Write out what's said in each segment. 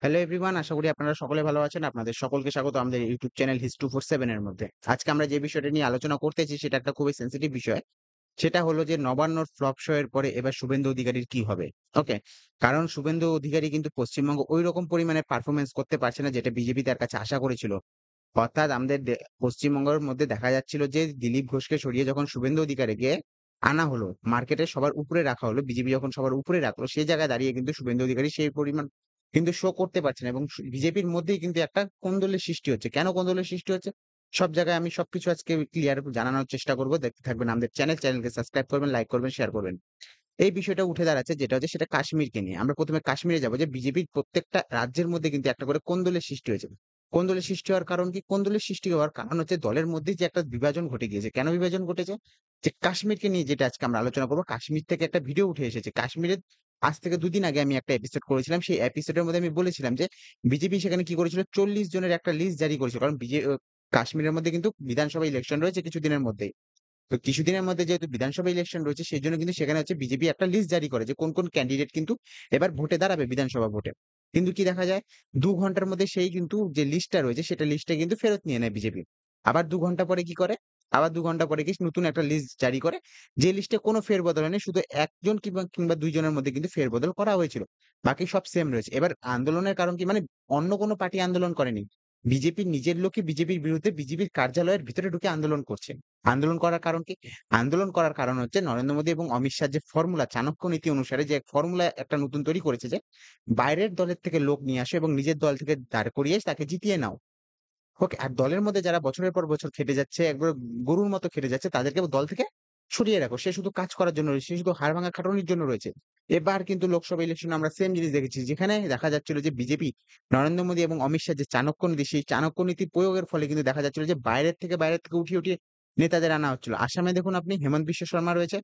Hello everyone, আশা করি আপনারা সকলে ভালো আছেন। আপনাদের সকলকে স্বাগত আমাদের ইউটিউব চ্যানেল History 47 এর মধ্যে। আজকে আমরা যে বিষয়টা নিয়ে আলোচনা করতেছি সেটা একটা খুবই সেনসিটিভ বিষয়। সেটা হলো যে নবান্নর ফ্লপ শো এর পরে এবার শুভেন্দু অধিকারীর কি হবে? ওকে? কারণ শুভেন্দু অধিকারী কিন্তু পশ্চিমবঙ্গে ঐরকম পরিমাণে পারফরম্যান্স করতে পারছে না যেটা বিজেপি তার কাছে আশা করেছিল। অর্থাৎ আমাদের পশ্চিমবঙ্গের মধ্যে দেখা যাচ্ছিল যে দিলীপ ঘোষকে সরিয়ে যখন শুভেন্দু অধিকারীকে আনা হলো, মার্কেটে সবার উপরে রাখা হলো, বিজেপি যখন সবার উপরে রাখলো, সেই জায়গায় দাঁড়িয়ে কিন্তু শুভেন্দু অধিকারী সেই পরিমাণ কিন্তু শো করতে পারছে না এবং বিজেপির মধ্যেই কিন্তু একটা কোন্দলের সৃষ্টি হচ্ছে। কেন কোন্দলের সৃষ্টি হচ্ছে? সব জায়গায় আমি সবকিছু আজকে ক্লিয়ার জানানোর চেষ্টা করব। দেখতে থাকবেন আমাদের চ্যানেলকে সাবস্ক্রাইব করবেন, লাইক করবেন, শেয়ার করবেন। এই বিষয়টা উঠে দাঁড়াচ্ছে যেটা হচ্ছে সেটা কাশ্মীরকে নিয়ে। আমরা ১ম এ কাশ্মীরে যাবো যে বিজেপির প্রত্যেকটা রাজ্যের মধ্যে কিন্তু একটা করে কোন্দলের সৃষ্টি হয়েছে। কোন্দলের সৃষ্টি হওয়ার কারণ কি? কোন্দলের সৃষ্টি হওয়ার কারণ হচ্ছে দলের মধ্যেই যে একটা বিভাজন ঘটে গিয়েছে। কেন বিভাজন ঘটেছে? যে কাশ্মীরকে নিয়ে যেটা আজকে আমরা আলোচনা করব। কাশ্মীর থেকে একটা ভিডিও উঠে এসেছে। কাশ্মীরের আজ থেকে ২ দিন আগে আমি একটা এপিসোড করেছিলাম। সেই এপিসোডের মধ্যে আমি বলেছিলাম যে বিজেপি সেখানে কি করেছিল ৪০ জনের একটা লিস্ট জারি করেছিল। কারণ কাশ্মীরের মধ্যে কিন্তু বিধানসভা ইলেকশন রয়েছে কিছুদিনের মধ্যেই। তো কিছুদিনের মধ্যে যেহেতু বিধানসভা ইলেকশন রয়েছে সেজন্য কিন্তু সেখানে হচ্ছে বিজেপি একটা লিস্ট জারি করে যে কোন ক্যান্ডিডেট কিন্তু এবার ভোটে দাঁড়াবে বিধানসভা ভোটে। কিন্তু কি দেখা যায় ২ ঘন্টার মধ্যে সেই কিন্তু যে লিস্টটা রয়েছে সেটা লিস্টটা কিন্তু ফেরত নিয়ে নেয় বিজেপি। আবার ২ ঘন্টা পরে কি করে? আবার ২ ঘন্টা পরে নতুন একটা লিস্ট জারি করে। যে লিস্টে কোনো ফেরবদল হয়নি। শুধু ১ জন কিংবা ২ জনের মধ্যে কিন্তু ফেরবদল করা হয়েছিল। বাকি সব সেম রয়েছে। এবার আন্দোলনের কারণ কি? মানে অন্য কোনো পার্টি আন্দোলন করেনি। বিজেপির নিজের লোকই বিজেপির বিরুদ্ধে বিজেপির কার্যালয়ের ভিতরে ঢুকে আন্দোলন করছে। আন্দোলন করার কারণ কি? আন্দোলন করার কারণ হচ্ছে নরেন্দ্র মোদী এবং অমিত শাহর যে ফর্মুলা চাণক্য নীতি অনুসারে যে ফর্মুলা একটা নতুন তৈরি করেছে যে বাইরের দলের থেকে লোক নিয়ে আসো এবং নিজের দল থেকে দাঁড় করিয়ে তাকে জিতিয়ে নাও। ওকে? আর দলের মধ্যে যারা বছরের পর বছর খেটে যাচ্ছে, একবারে গরুর মতো খেটে যাচ্ছে তাদেরকে দল থেকে সরিয়ে রাখো। সে শুধু কাজ করার জন্য রয়েছে, সে শুধু হাড় ভাঙা খাটুনির জন্য রয়েছে। এবার কিন্তু লোকসভা ইলেকশনে আমরা সেম জিনিস দেখেছি। যেখানে দেখা যাচ্ছিল যে বিজেপি নরেন্দ্র মোদী এবং অমিত শাহ যে চাণক্য নীতি, সেই চাণক্য নীতি প্রয়োগের ফলে কিন্তু দেখা যাচ্ছিল যে বাইরের থেকে উঠিয়ে নেতাদের আনা হচ্ছিল। আসামে দেখুন আপনি হেমন্ত বিশ্ব শর্মা রয়েছে।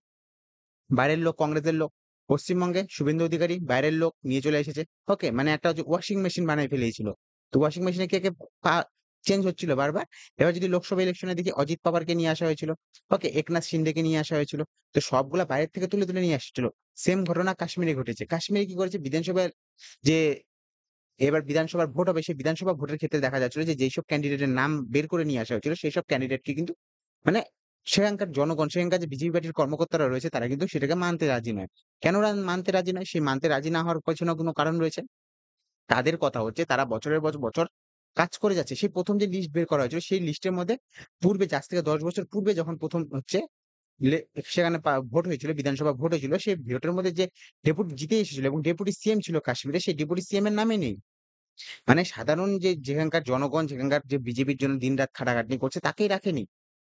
বাইরের লোক, কংগ্রেসের লোক। পশ্চিমবঙ্গে শুভেন্দু অধিকারী বাইরের লোক নিয়ে চলে এসেছে। ওকে? মানে একটা হচ্ছে ওয়াশিং মেশিন বানায় ফেলেছিল। তো ওয়াশিং মেশিনে কে পা চেঞ্জ হচ্ছিল বারবার। এবার যদি লোকসভা ইলেকশনে দেখি অজিত পাওয়ারকে নিয়ে আসা হয়েছিল। ওকে? একনাথ শিন্দেকে নিয়ে আসা হয়েছিল। তো সবগুলা বাইরের থেকে তুলে নিয়ে আসছিল। সেম ঘটনা কাশ্মীরে ঘটেছে। কাশ্মীরে কি করেছে বিধানসভার যে এবার বিধানসভার ভোট হবে সেই বিধানসভা ভোটের ক্ষেত্রে দেখা যাচ্ছিল যে যেইসব ক্যান্ডিডেটের নাম বের করে নিয়ে আসা হয়েছিল সেইসব ক্যান্ডিডেটকে কিন্তু মানে সেখানকার জনগণ, সেখানকার যে বিজেপি পার্টির কর্মকর্তারা রয়েছে তারা কিন্তু সেটাকে মানতে রাজি নয়। কেন মানতে রাজি নয়? সেই মানতে রাজি না হওয়ার পেছনেও কোনো কারণ রয়েছে। তাদের কথা হচ্ছে তারা বছরের পর বছর কাজ করে যাচ্ছে। সেই ১ম যে লিস্ট বের করা হয়েছিল সেই লিস্টের মধ্যে পূর্বে আজ থেকে ১০ বছর পূর্বে যখন ১ম হচ্ছে লে সেখানে ভোট হয়েছিল, বিধানসভা ভোট হয়েছিল, সেই ভোটের মধ্যে যে ডেপুটি জিতে এসেছিল এবং ডেপুটি সিএম ছিল কাশ্মীরে সেই ডেপুটি সিএম এর নামে নেই। মানে সাধারণ যে যেখানকার জনগণ, যেখানকার যে বিজেপির জন্য দিনরাত খাটাখাটনি করছে তাকেই রাখেনি।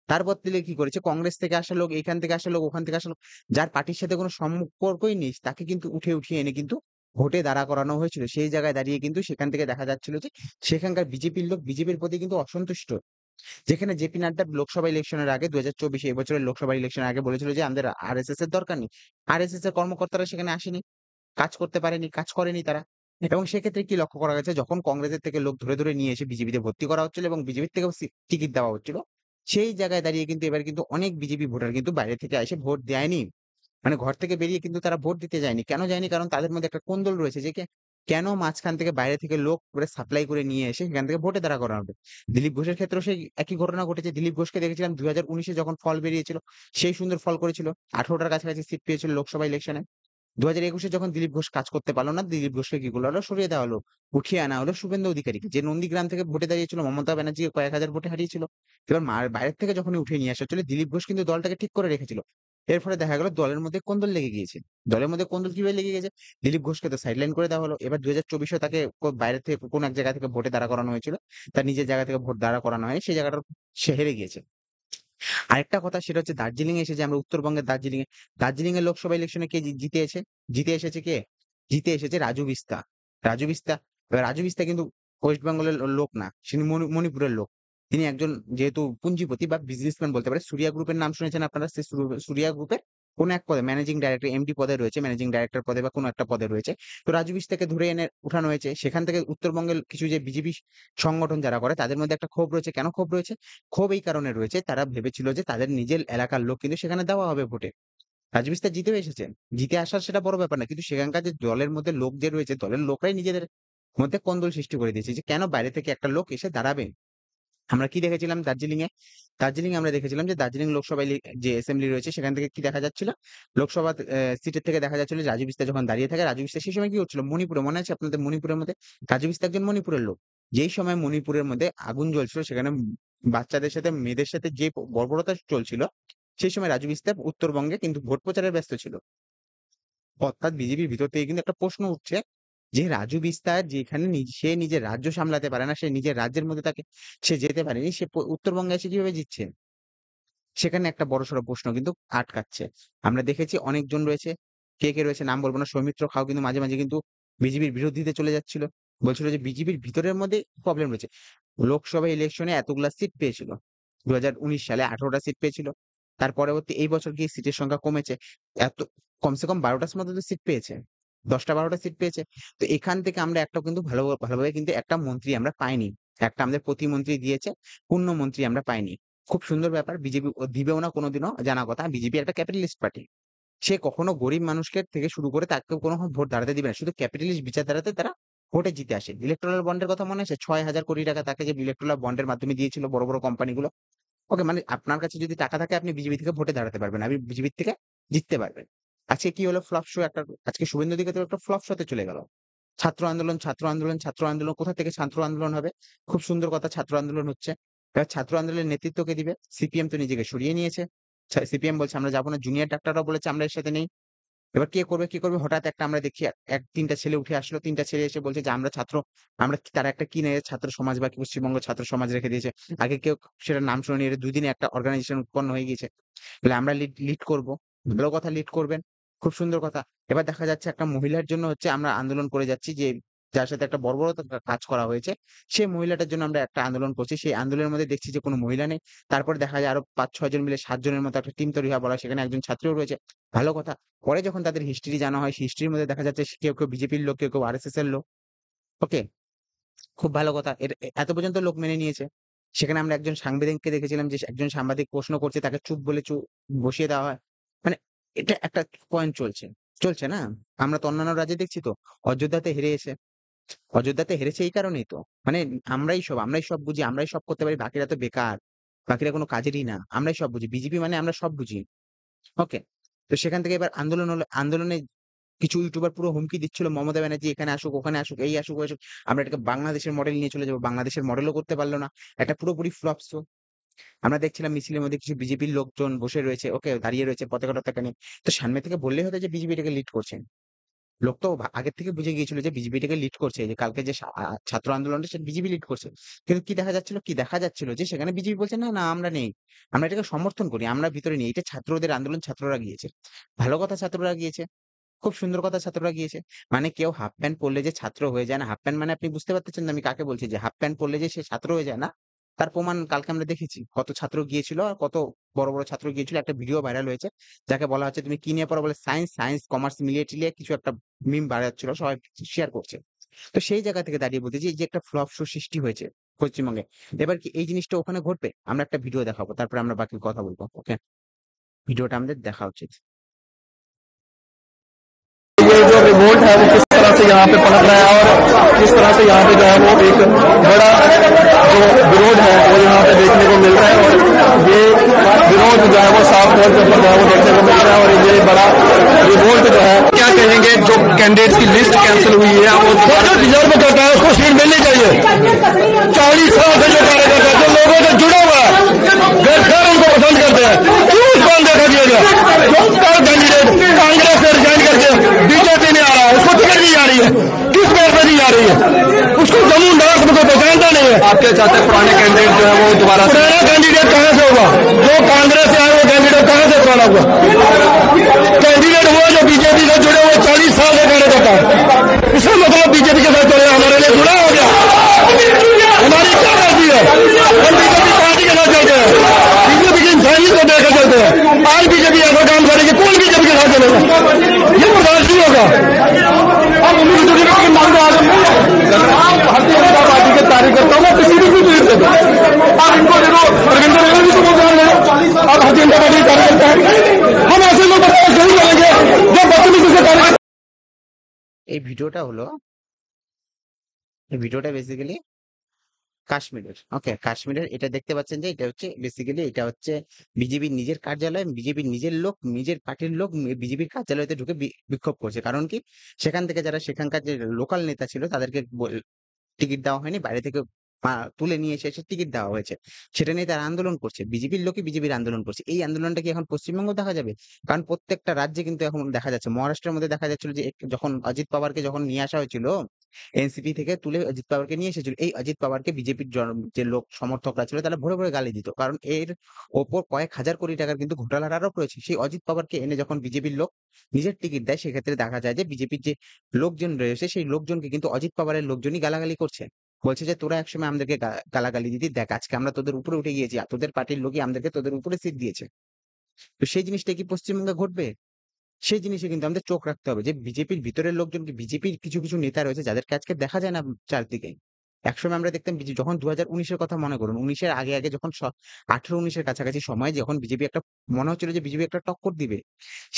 তার বদলে কি করেছে কংগ্রেস থেকে আসা লোক, এইখান থেকে আসা লোক, ওখান থেকে আসা লোক, যার পার্টির সাথে কোনো সম্পর্কই নেই তাকে কিন্তু উঠিয়ে এনে কিন্তু ভোটে দাঁড়া করানো হয়েছিল। সেই জায়গায় দাঁড়িয়ে কিন্তু সেখান থেকে দেখা যাচ্ছিল যে সেখানকার বিজেপির লোক বিজেপির প্রতি কিন্তু অসন্তুষ্ট। যেখানে জেপি নাড্ডা লোকসভা ইলেকশনের আগে ২০২৪ এই বছরের লোকসভা ইলেকশনের আগে বলেছিল যে আমাদের আরএসএস এর দরকার নেই। আরএসএস এর কর্মকর্তারা সেখানে আসেনি। কাজ করতে পারেনি, কাজ করেনি তারা। এবং সেক্ষেত্রে কি লক্ষ্য করা গেছে যখন কংগ্রেসের থেকে লোক ধরে নিয়ে এসে বিজেপিতে ভর্তি করা হচ্ছিল এবং বিজেপির থেকেও টিকিট দেওয়া হচ্ছিল। সেই জায়গায় দাঁড়িয়ে কিন্তু এবার কিন্তু অনেক বিজেপি ভোটার কিন্তু বাইরে থেকে এসে ভোট দেয়নি। মানে ঘর থেকে বেরিয়ে কিন্তু তারা ভোট দিতে যায়নি। কেন যায়নি? কারণ তাদের মধ্যে একটা কোন্দল রয়েছে যে কেন মাঝখান থেকে বাইরে থেকে লোক করে সাপ্লাই করে নিয়ে এসে সেখান থেকে ভোটে দাঁড়া করানো হবে। দিলীপ ঘোষের ক্ষেত্রেও সেই একই ঘটনা ঘটেছে। দিলীপ ঘোষকে দেখেছিলাম ২০১৯ এ যখন ফল বেরিয়েছিল, সেই সুন্দর ফল করেছিল। ১৮ টার কাছাকাছি সিট পেয়েছিল লোকসভা ইলেকশনে। ২০২১ এ যখন দিলীপ ঘোষ কাজ করতে পারল না, দিলীপ ঘোষকে কি করলো হলো সরিয়ে দেওয়া হলো। উঠিয়ে আনা হলো শুভেন্দু অধিকারীকে। যে নন্দীগ্রাম থেকে ভোটে দাঁড়িয়েছিল মমতা ব্যানার্জিকে কয়েক হাজার ভোটে হারিয়েছিল। এবার বাইরের থেকে যখনই উঠিয়ে নিয়ে আসা হচ্ছিল দিলীপ ঘোষ কিন্তু দলটাকে ঠিক করে রেখেছিল। এর ফলে দেখা গেল দলের মধ্যে কোন্দল লেগে গিয়েছে। দলের মধ্যে কোন্দল কিভাবে লেগে গেছে? দিলীপ ঘোষকে তো সাইডলাইন করে দেওয়া হলো। এবার ২০২৪ এও তাকে বাইরে থেকে কোন এক জায়গা থেকে ভোটে দাঁড়া করানো হয়েছিল। তার নিজের জায়গা থেকে ভোট দাঁড়া করানো হয় সেই জায়গাটা সে হেরে গিয়েছে। আরেকটা কথা সেটা হচ্ছে দার্জিলিং এ এসে যে আমরা উত্তরবঙ্গের দার্জিলিং এর লোকসভা ইলেকশনে কে জিতে এসেছে কে? জিতে এসেছে রাজু বিস্তা। রাজু বিস্তা এবার রাজু বিস্তা কিন্তু ওয়েস্ট বেঙ্গলের লোক না। তিনি মণিপুরের লোক। তিনি একজন যেহেতু পুঞ্জিপতি বা বিজনেসম্যান বলতে পারেন। সুরিয়া গ্রুপের নাম শুনেছেন আপনারা? সেই সুরিয়া গ্রুপের কোন এক পদে ম্যানেজিং ডাইরেক্টর, এমডি পদে রয়েছে, ম্যানেজিং ডাইরেক্টর পদে বা কোন একটা পদে রয়েছে। তো রাজু বিস্তাকে ধরে এনে উঠানো হয়েছে। সেখান থেকে উত্তরবঙ্গের কিছু যে বিজেপি সংগঠন যারা করে তাদের মধ্যে একটা ক্ষোভ রয়েছে। কেন ক্ষোভ রয়েছে? ক্ষোভ এই কারণে রয়েছে তারা ভেবেছিল যে তাদের নিজের এলাকার লোক কিন্তু সেখানে দেওয়া হবে ভোটে। রাজু বিস্তার জিতেও এসেছেন। জিতে আসার সেটা বড় ব্যাপার না। কিন্তু সেখানকার যে দলের মধ্যে লোক যে রয়েছে, দলের লোকরাই নিজেদের মধ্যে কোন্দল সৃষ্টি করে দিয়েছে যে কেন বাইরে থেকে একটা লোক এসে দাঁড়াবে। আমরা কি দেখেছিলাম দার্জিলিং এ আমরা দেখেছিলাম যে দার্জিলিং লোকসভা যে অ্যাসেম্বলি রয়েছে সেখান থেকে কি দেখা যাচ্ছিল, লোকসভা সিটের থেকে দেখা যাচ্ছিল রাজু বিস্তার যখন দাঁড়িয়ে থাকে, রাজু বিস্তার সেই সময় কি হচ্ছিল, মণিপুরে মনে আছে আপনাদের, মণিপুরের মধ্যে রাজু বিস্তার একজন মণিপুরের লোক। যেই সময় মণিপুরের মধ্যে আগুন জ্বলছিল, সেখানে বাচ্চাদের সাথে মেয়েদের সাথে যে বর্বরতা চলছিল, সেই সময় রাজু বিস্তার উত্তরবঙ্গে কিন্তু ভোট প্রচারে ব্যস্ত ছিল। অর্থাৎ বিজেপির ভিতর থেকে কিন্তু একটা প্রশ্ন উঠছে যে রাজু বিস্তার যেখানে সে নিজের রাজ্য সামলাতে পারে না, সে নিজের রাজ্যের মধ্যে তাকে সে যেতে পারেনি, সে উত্তরবঙ্গে এসে কিভাবে জিতছে? সেখানে একটা বড়সড় প্রশ্ন কিন্তু আটকাচ্ছে। আমরা দেখেছি অনেকজন রয়েছে, কে রয়েছে নাম বলবো না, সৌমিত্র খাও কিন্তু মাঝে মাঝে কিন্তু বিজেপির বিরোধিতা চলে যাচ্ছিল, বলছিল যে বিজেপির ভিতরের মধ্যে প্রবলেম রয়েছে। লোকসভা ইলেকশনে এতগুলা সিট পেয়েছিল, 2019 সালে 18টা সিট পেয়েছিল। তার পরবর্তী এই বছর গিয়ে সিটের সংখ্যা কমেছে, এত কমসে কম 12টার মতো তো সিট পেয়েছে, 10টা 12টা সিট পেয়েছে। তো এখান থেকে আমরা একটা কিন্তু ভালোভাবে কিন্তু একটা মন্ত্রী আমরা পাইনি, একটা আমাদের প্রতিমন্ত্রী দিয়েছে, পূর্ণ মন্ত্রী আমরা পাইনি। খুব সুন্দর ব্যাপার, বিজেপি দিবেও না কোনোদিনও, জানা কথা। বিজেপি একটা ক্যাপিটালিস্ট পার্টি, সে কখনো গরিব মানুষকে থেকে শুরু করে তাকে কোনো ভোট দাঁড়াতে দিবে না, শুধু ক্যাপিটালিস্ট বিচারধারাতে তারা ভোটে জিতে আসে। ইলেকট্রাল বন্ডের কথা মনে আছে, 6,000 কোটি টাকা তাকে যে ইলেকট্রাল বন্ডের মাধ্যমে দিয়েছিল বড় বড় কোম্পানিগুলো। ওকে, মানে আপনার কাছে যদি টাকা থাকে আপনি বিজেপি থেকে ভোটে দাঁড়াতে পারবেন, আপনি বিজেপি থেকে জিততে পারবেন। আজকে কি হলো, ফ্লপ শো একটা, আজকে শুভেন্দু অধিকারী একটা ফ্লপ শোতে চলে গেল। ছাত্র আন্দোলন, কোথা থেকে ছাত্র আন্দোলন হবে? খুব সুন্দর কথা, ছাত্র আন্দোলন হচ্ছে। এবার ছাত্র আন্দোলনের নেতৃত্ব কে দিবে? সিপিএম তো নিজেকে সরিয়ে নিয়েছে, সিপিএম বলছে আমরা যাবো না, জুনিয়র ডাক্তাররাও বলেছে আমরা এর সাথে নেই। এবার কে করবে? হঠাৎ একটা আমরা দেখি তিনটা ছেলে উঠে আসলো, তিনটা ছেলে এসে বলছে যে আমরা তারা একটা কি নেই, ছাত্র সমাজ বা পশ্চিমবঙ্গ ছাত্র সমাজ রেখে দিয়েছে। আগে কেউ সেটা নাম শুনে নিয়ে 2 দিনে একটা অর্গানাইজেশন উৎপন্ন হয়ে গিয়েছে, বলে আমরা লিড করব। ভালো কথা, লিড করবেন, খুব সুন্দর কথা। এবার দেখা যাচ্ছে একটা মহিলার জন্য হচ্ছে আমরা আন্দোলন করে যাচ্ছি, যে যার সাথে একটা বর্বরতা কাজ করা হয়েছে, সেই মহিলাটার জন্য আমরা একটা আন্দোলন করছি। সেই আন্দোলনের মধ্যে দেখছি যে কোনো মহিলা নেই। তারপরে দেখা যায় আরো 5-6 জন মিলে 7 জনের মতো একটা টিম তৈরি হওয়া, বলা সেখানে একজন ছাত্রীও রয়েছে, ভালো কথা। পরে যখন তাদের হিস্ট্রি জানা হয়, হিস্ট্রির মধ্যে দেখা যাচ্ছে কেউ বিজেপির লোক, কেউ আরএসএস এর লোক। ওকে, খুব ভালো কথা। এত পর্যন্ত লোক মেনে নিয়েছে। সেখানে আমরা একজন সাংবাদিককে দেখেছিলাম যে একজন সাংবাদিক প্রশ্ন করছে, তাকে চুপ বলে বসিয়ে দেওয়া হয়। মানে এটা একটা পয়েন্ট চলছে না? আমরা তো অন্যান্য রাজ্যে দেখছি তো, অযোধ্যাতে হেরেছে, এই কারণেই তো, মানে আমরাই সব বুঝি, আমরাই সব করতে পারি, বাকিরা তো বেকার, বাকিরা কোনো কাজেরই না, আমরাই সব বুঝি, বিজেপি মানে আমরা সব বুঝি। ওকে, তো সেখান থেকে এবার আন্দোলন হলো, আন্দোলনে কিছু ইউটিউবার পুরো হুমকি দিচ্ছিল, মমতা ব্যানার্জি এখানে আসুক, ওখানে আসুক, এই আসুক, ওই আসুক, আমরা এটাকে বাংলাদেশের মডেল নিয়ে চলে যাবো। বাংলাদেশের মডেলও করতে পারলো না, একটা পুরোপুরি ফ্লপ শো। আমরা দেখছিলাম মিছিলের মধ্যে কিছু বিজেপির লোকজন বসে রয়েছে, ওকে, দাঁড়িয়ে রয়েছে পতাকা নিয়ে। তো সামনে থেকে বললেই হতো যে বিজেপি এটাকে লিড করছে। লোক তো আগের থেকে বুঝে গিয়েছিল যে বিজেপি এটাকে লিড করছে, যে কালকে যে ছাত্র আন্দোলনটা সেটা বিজেপি লিড করছে। কিন্তু কি দেখা যাচ্ছিল যে সেখানে বিজেপি বলছে না না আমরা নেই, আমরা এটাকে সমর্থন করি, আমরা ভিতরে নেই, এটা ছাত্রদের আন্দোলন, ছাত্ররা গিয়েছে, ভালো কথা, ছাত্ররা গিয়েছে, খুব সুন্দর কথা, ছাত্ররা গিয়েছে। মানে কেউ হাফ প্যান্ট পরলে যে ছাত্র হয়ে যায় না, হাফ প্যান্ট মানে আপনি বুঝতে পারতেছেন না আমি কাকে বলছি, যে হাফ প্যান্ট পরলে যে সে ছাত্র হয়ে যায় না, তার প্রমাণ কালকে আমরা দেখেছি। কত ছাত্র গিয়েছিল আর কত বড় বড় ছাত্র গিয়েছিল, একটা ভিডিও ভাইরাল হয়েছে, যাকে বলা হচ্ছে তুমি কি নিয়ে পড়ো, বলে সায়েন্স কমার্স মিলিয়ে টিলিয়ে কিছু একটা মিম বাড়াচ্ছিল, সবাই শেয়ার করছে। তো সেই জায়গা থেকে দাঁড়িয়ে বলতে যে এই যে একটা ফ্লপ শো সৃষ্টি হয়েছে পশ্চিমবঙ্গে, এবার কি এই জিনিসটা ওখানে ঘটবে? আমরা একটা ভিডিও দেখাবো, তারপরে আমরা বাকি কথা বলবো। ওকে, ভিডিওটা আমাদের দেখা উচিত। ये जो रिवोल्ट है वो किस तरह से यहाँ पे पनप रहा है और किस तरह से यहाँ पे जो है वो एक बड़ा जो विरोध है वो यहाँ पे देखने को मिल रहा है और ये विरोध जो है वो साफ तौर के ऊपर जो है वो देखने को मिल रहा है और ये बड़ा रिवोल्ट जो है क्या कहेंगे जो कैंडिडेट की लिस्ट कैंसिल हुई है वो जो डिजर्व करता है उसको सीट मिलनी चाहिए। 40 साल से जो कार्यकर्ता जो लोगों से जुड़ा हुआ है घर उनको पसंद करते हैं, क्यों उसको अनदेखा किया जाए? कैंडिडेट कांग्रेस से रिजाइन करके बीजेपी में आ रहा है, उसको टिकट दी जा रही है, किस बेस पर दी जा रही है? उसको जम्मू नाथ को पहचानता नहीं है। आपके चाहते पुराने कैंडिडेट जो है वो दोबारा पुराना कैंडिडेट कहाँ से होगा? जो कांग्रेस से आए वो कैंडिडेट कहाँ से पुराना हुआ? कैंडिडेट हुआ जो बीजेपी से जुड़े हुए 40 साल से कार्यकर्ता है, इसका मतलब बीजेपी के साथ जुड़े हमारे लिए जुड़ा हो गया। हमारी क्या गलती है? हम बीजेपी पार्टी के साथ चलते हैं, बीजेपी की इंसानियत को देखकर चलते हैं। आज बीजेपी ऐसा काम करेगी, कौन बीजेपी के साथ चलेगा? ये बर्दाश्त नहीं होगा। अब भारतीय जनता पार्टी के कार्यकर्ताओं को किसी भी चीज दे दो, आप इनको दे दो, रविंद्र भी तो बोल रहे हैं आप भारतीय जनता पार्टी के कार्यकर्ता है, हम ऐसे लोग बर्दाश्त नहीं करेंगे जो बदतमीजी से कार्यकर्ता। এই ভিডিওটা হলো এই ভিডিওটা বেসিক্যালি কাশ্মীরের। ওকে, কাশ্মীরের এটা দেখতে পাচ্ছেন যে এটা হচ্ছে বেসিক্যালি এটা হচ্ছে বিজেপির নিজের কার্যালয়, বিজেপির নিজের লোক, নিজের পার্টির লোক বিজেপির কার্যালয়তে ঢুকে বিক্ষোভ করছে। কারণ কি? সেখান থেকে যারা সেখানকার যে লোকাল নেতা ছিল তাদেরকে টিকিট দেওয়া হয়নি। বাইরে থেকে তুলে নিয়ে এসে টিকিট দেওয়া হয়েছে। সেটা নিয়ে তারা আন্দোলন করছে। বিজেপির লোকই বিজেপির আন্দোলন করছে। এই আন্দোলনটা কি এখন পশ্চিমবঙ্গেও দেখা যাবে? কারণ প্রত্যেকটা রাজ্যে কিন্তু এখন দেখা যাচ্ছে। মহারাষ্ট্রের মধ্যে দেখা যাচ্ছিল যে যখন অজিত পাওয়ারকে যখন নিয়ে আসা হয়েছিল, এনসিপি থেকে তুলে অজিত পাওয়ারকে নিয়ে এসেছিল। এই অজিত পাওয়ারকে বিজেপির যে লোক সমর্থকরা ছিল তারা ভরে, ভরে গালি দিত। কারণ এর ওপর কয়েক হাজার কোটি টাকার কিন্তু ঘোটালার আরোপ রয়েছে। সেই অজিত পাওয়ারকে এনে যখন বিজেপির লোক নিজের টিকিট দেয়, সেক্ষেত্রে দেখা যায় যে বিজেপির যে লোকজন রয়েছে সেই লোকজনকে কিন্তু অজিত পাওয়ারের লোকজনই গালাগালি করছে। বলছে যে তোরা একসময় আমাদেরকে গালাগালি দিতি, দেখ আজকে আমরা তোদের উপরে উঠে গিয়েছি, আর তোদের পার্টির লোকই আমাদেরকে তোদের উপরে সিট দিয়েছে। তো সেই জিনিসটা কি পশ্চিমবঙ্গে ঘটবে? সেই জিনিসে কিন্তু আমাদের চোখ রাখতে হবে যে বিজেপির ভিতরের লোকজন কি, বিজেপির কিছু, কিছু নেতা রয়েছে যাদেরকে আজকে দেখা যায় না চারদিকে। একসময় আমরা দেখতাম যখন ২০১৯ এর কথা মনে করুন, ১৯ এর আগে, আগে যখন ১৮-১৯ এর কাছাকাছি সময়ে যখন বিজেপি একটা মনে হচ্ছিল যে বিজেপি একটা টক্কর দিবে।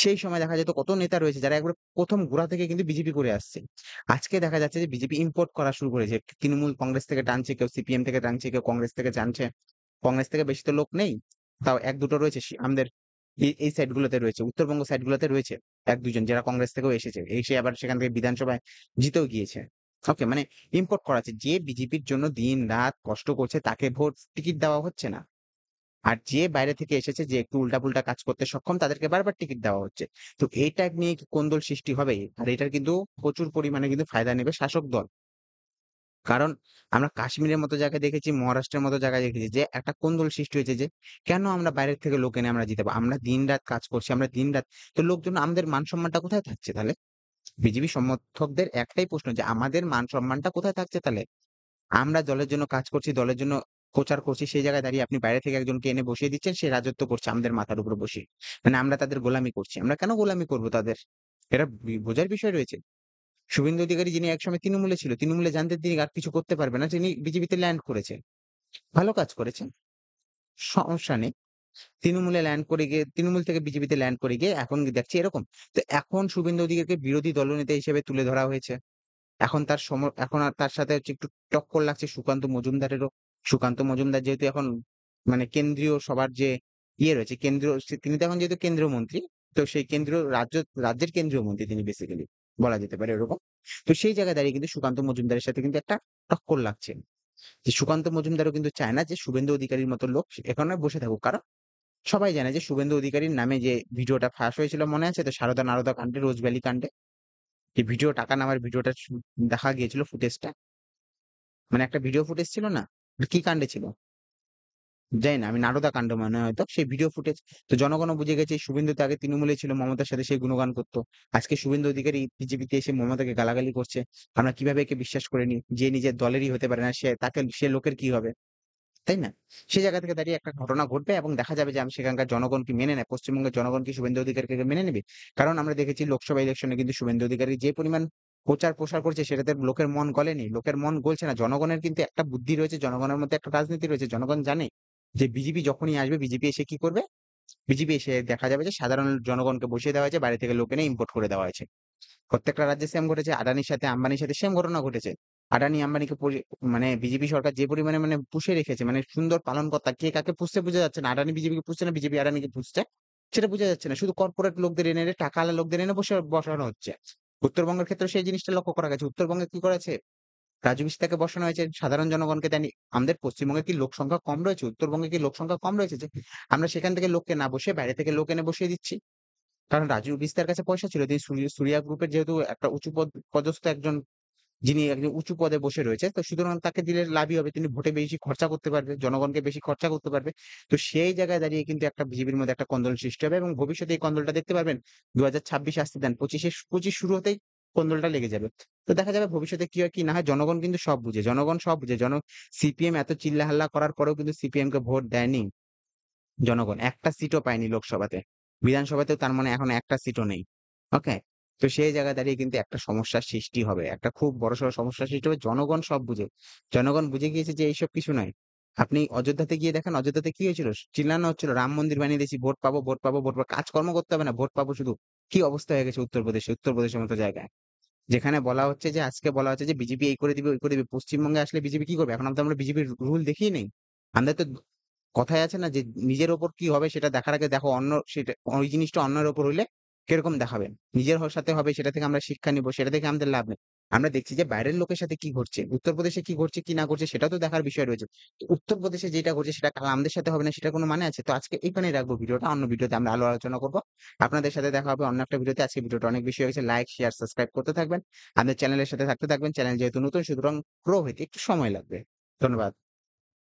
সেই সময় দেখা যেত কত নেতা রয়েছে যারা একবারে ১ম গোড়া থেকে কিন্তু বিজেপি করে আসছে। আজকে দেখা যাচ্ছে যে বিজেপি ইম্পোর্ট করা শুরু করেছে। তৃণমূল কংগ্রেস থেকে টানছে, কেউ সিপিএম থেকে টানছে, কেউ কংগ্রেস থেকে টানছে। কংগ্রেস থেকে বেশি তো লোক নেই। তাও ১-২ টো রয়েছে আমাদের এই সাইড গুলোতে রয়েছে, উত্তরবঙ্গ সাইড গুলোতে রয়েছে ১-২ জন যারা কংগ্রেস থেকেও এসেছে। এসে আবার সেখান থেকে বিধানসভায় জিতেও গিয়েছে। ওকে, মানে ইম্পোর্ট করা আছে। যে বিজেপির জন্য দিন-রাত কষ্ট করছে তাকে ভোট টিকিট দেওয়া হচ্ছে না। আর যে বাইরে থেকে এসেছে, যে একটু উল্টা-পুল্টা কাজ করতে সক্ষম তাদেরকে বারবার টিকিট দেওয়া হচ্ছে। তো এইটা নিয়ে কি কোন্দল সৃষ্টি হবে? আর এটার কিন্তু প্রচুর পরিমাণে কিন্তু ফায়দা নেবে শাসক দল। কারণ আমরা কাশ্মীরের মতো জায়গায় দেখেছি, মহারাষ্ট্রের মতো জায়গায় দেখেছি যে একটা কোন্দল সৃষ্টি হয়েছে যে কেন আমরা বাইরের থেকে লোক এনে আমরা জিতাবো? আমরা দিনরাত কাজ করছি, আমরা দিনরাত, তো লোকজন আমাদের মান সম্মানটা কোথায় থাকছে তাহলে? বিজেপি সমর্থকদের একটাই প্রশ্ন যে আমাদের মান সম্মানটা কোথায় থাকছে তাহলে? আমরা দলের জন্য কাজ করছি, দলের জন্য প্রচার করছি, সেই জায়গায় দাঁড়িয়ে আপনি বাইরে থেকে একজনকে এনে বসিয়ে দিচ্ছেন, সে রাজত্ব করছে আমাদের মাথার উপরে বসিয়ে। মানে আমরা তাদের গোলামি করছি। আমরা কেন গোলামি করব তাদের? এটা বোঝার বিষয় রয়েছে। শুভেন্দু অধিকারী যিনি একসময় তৃণমূলে ছিল, তৃণমূলে জানতেন তিনি আর কিছু করতে পারবে না। তিনি বিজেপিতে ল্যান্ড করেছে। ভালো কাজ করেছে। সমস্যা নেই। তৃণমূলে ল্যান্ড করে গিয়ে, তৃণমূল থেকে বিজেপিতে ল্যান্ড করে গিয়ে এখন দেখছি এরকম। তো এখন শুভেন্দু অধিকারীকে বিরোধী দলনেতা হিসেবে তুলে ধরা হয়েছে। এখন এখন আর তার সাথে হচ্ছে একটু টক্কর লাগছে সুকান্ত মজুমদারেরও। সুকান্ত মজুমদার যেহেতু এখন মানে কেন্দ্রীয় সবার যে রয়েছে, কেন্দ্রীয় তিনি তো এখন যেহেতু কেন্দ্রীয় মন্ত্রী, তো সেই কেন্দ্রীয় রাজ্যের কেন্দ্রীয় মন্ত্রী তিনি বেসিক্যালি বলা যেতে পারে এরকম। তো সেই জায়গায় দাঁড়িয়ে কিন্তু সুকান্ত মজুমদারের সাথে কিন্তু একটা টক্কর লাগছে। যে সুকান্ত মজুমদারও কিন্তু চায় না যে শুভেন্দু অধিকারীর মতো লোক এখানে বসে থাকুক। কারণ সবাই জানে যে শুভেন্দু অধিকারীর নামে যে ভিডিওটা ফাঁস হয়েছিল মনে আছে তো, সারদা নারদা কাণ্ডে, রোজ ভ্যালি কাণ্ডে, যে ভিডিও টাকা নেওয়ার ভিডিওটা দেখা গিয়েছিল ফুটেজটা, মানে একটা ভিডিও ফুটেজ ছিল না? ওটা কি কাণ্ডে ছিল জানি না, আমি নারদা কাণ্ড মনে হয় হয়তো সেই ভিডিও ফুটেজ। তো জনগণও বুঝে গেছে এই শুভেন্দু তো আগে তৃণমূলে ছিল, মমতার সাথে সেই গুণগান করতো। আজকে শুভেন্দু অধিকারী বিজেপিতে এসে মমতাকে গালাগালি করছে। আমরা কিভাবে একে বিশ্বাস করে নিই? যে নিজের দলেরই হতে পারে না, সে লোকের কি হবে? তাই না? সে জায়গা থেকে দাঁড়িয়ে একটা ঘটনা ঘটবে এবং দেখা যাবে যে সেখানকার জনগণ কি মেনে নেয়? পশ্চিমবঙ্গের জনগণ কি শুভেন্দু অধিকারীকে মেনে নেবে? কারণ আমরা দেখেছি লোকসভা ইলেকশনে কিন্তু শুভেন্দু অধিকারী যে পরিমাণ প্রচার প্রসার করছে সেটাতে লোকের মন গলেনি। লোকের মন গলছে না। জনগণের কিন্তু একটা বুদ্ধি রয়েছে, জনগণের মধ্যে একটা রাজনীতি রয়েছে। জনগণ জানে যে বিজেপি যখনই আসবে, বিজেপি এসে কি করবে? বিজেপি এসে দেখা যাবে যে সাধারণ জনগণকে বসিয়ে দেওয়া হয়েছে, বাইরে থেকে লোক এনে ইম্পোর্ট করে দেওয়া হয়েছে। প্রত্যেকটা রাজ্যে সেম ঘটেছে। আদানির সাথে আম্বানির সাথে সেম ঘটনা ঘটেছে। আদানি আম্বানিকে মানে বিজেপি সরকার যে পরিমাণে মানে পুষে রেখেছে, মানে সুন্দর পালনকর্তা, কে কাকে পুষছে বোঝা যাচ্ছে না। আদানি বিজেপিকে পুষছে না, বিজেপি আদানিকে পুষছে, সেটা বোঝা যাচ্ছে না। শুধু কর্পোরেট লোকদের এনে এনে টাকাওয়ালা লোকদের এনে বসানো হচ্ছে। উত্তরবঙ্গের ক্ষেত্রে সেই জিনিসটা লক্ষ্য করা গেছে। উত্তরবঙ্গে কি করেছে? রাজু বিস্তারকে বসানো হয়েছে, সাধারণ জনগণকে দেয়নি। আমাদের পশ্চিমবঙ্গে কি লোক সংখ্যা কম রয়েছে? উত্তরবঙ্গে কি লোক সংখ্যা কম রয়েছে যে আমরা সেখান থেকে লোককে না বসিয়ে বাইরে থেকে লোক এনে বসিয়ে দিচ্ছি? কারণ রাজু বিস্তার কাছে পয়সা ছিল। তিনি সুরিয়া গ্রুপের যেহেতু একটা উঁচু পদস্থ একজন, যিনি একজন উঁচু পদে বসে রয়েছে, তো সুতরাং তাকে দিলে লাভই হবে। তিনি ভোটে বেশি খরচা করতে পারবে, জনগণকে বেশি খরচা করতে পারবে। তো সেই জায়গায় দাঁড়িয়ে কিন্তু একটা বিজেপির মধ্যে একটা কোন্দল সৃষ্টি হবে এবং ভবিষ্যতে এই কোন্দলটা দেখতে পারবেন। ২০২৬ আসতে দেন। ২৫ শুরু হতেই কোন্দলটা লেগে যাবে। তো দেখা যাবে ভবিষ্যতে কি হয় কি না হয়। জনগণ কিন্তু সব বুঝে। জনগণ সব বুঝে। সিপিএম এত চিল্লাহাল্লা করার পরেও কিন্তু সিপিএম কে ভোট দেয়নি জনগণ। একটা সিটও পায়নি লোকসভাতে। বিধানসভাতেও তার মানে এখন একটা সিটও নেই। ওকে? তো সেই জায়গায় দাঁড়িয়ে কিন্তু একটা সমস্যার সৃষ্টি হবে। একটা খুব বড়সড় সমস্যার সৃষ্টি হবে। জনগণ সব বুঝে। জনগণ বুঝে গিয়েছে যে এইসব কিছু নয়। আপনি অযোধ্যাতে গিয়ে দেখেন, অযোধ্যাতে কি হয়েছিল? চিল্লানো হচ্ছিল রাম মন্দির বানিয়ে দিয়েছি, ভোট পাবো, ভোট পাবো, ভোট পাবো। কাজকর্ম করতে হবে না, ভোট পাবো শুধু। কি অবস্থা হয়ে গেছে উত্তরপ্রদেশের মতো জায়গায়। যেখানে বলা হচ্ছে যে আজকে বলা হচ্ছে যে বিজেপি এই করে দিবে, ওই করে দিবে। পশ্চিমবঙ্গে আসলে বিজেপি কি করবে? এখন তো আমরা বিজেপির রুল দেখিই নেই। আমাদের তো কথায় আছে না যে নিজের ওপর কি হবে সেটা দেখার আগে দেখো অন্য সেটা ওই জিনিসটা অন্যের ওপর হইলে কিরকম দেখাবেন। নিজের সাথে হবে সেটা থেকে আমরা শিক্ষা নিব, সেটা থেকে আমাদের লাভ নেই। আমরা দেখছি যে বাইরের লোকের সাথে কি ঘটছে, উত্তরপ্রদেশে কি ঘটছে কি না ঘটছে সেটাও তো দেখার বিষয় রয়েছে। তো উত্তরপ্রদেশে যেটা ঘটছে সেটা কাল আমাদের সাথে হবে না, সেটার কোনো মানে আছে? তো আজকে এখানেই রাখবো ভিডিওটা, অন্য ভিডিওতে আমরা আলো আলোচনা করবো। আপনাদের সাথে দেখা হবে অন্য একটা ভিডিওতে। আজকে ভিডিওটা অনেক বেশি হয়েছে, লাইক শেয়ার সাবস্ক্রাইব করতে থাকবেন, আমাদের চ্যানেলের সাথে থাকতে থাকবেন। চ্যানেল যেহেতু নতুন সুতরাং গ্রো হইতে একটু সময় লাগবে। ধন্যবাদ।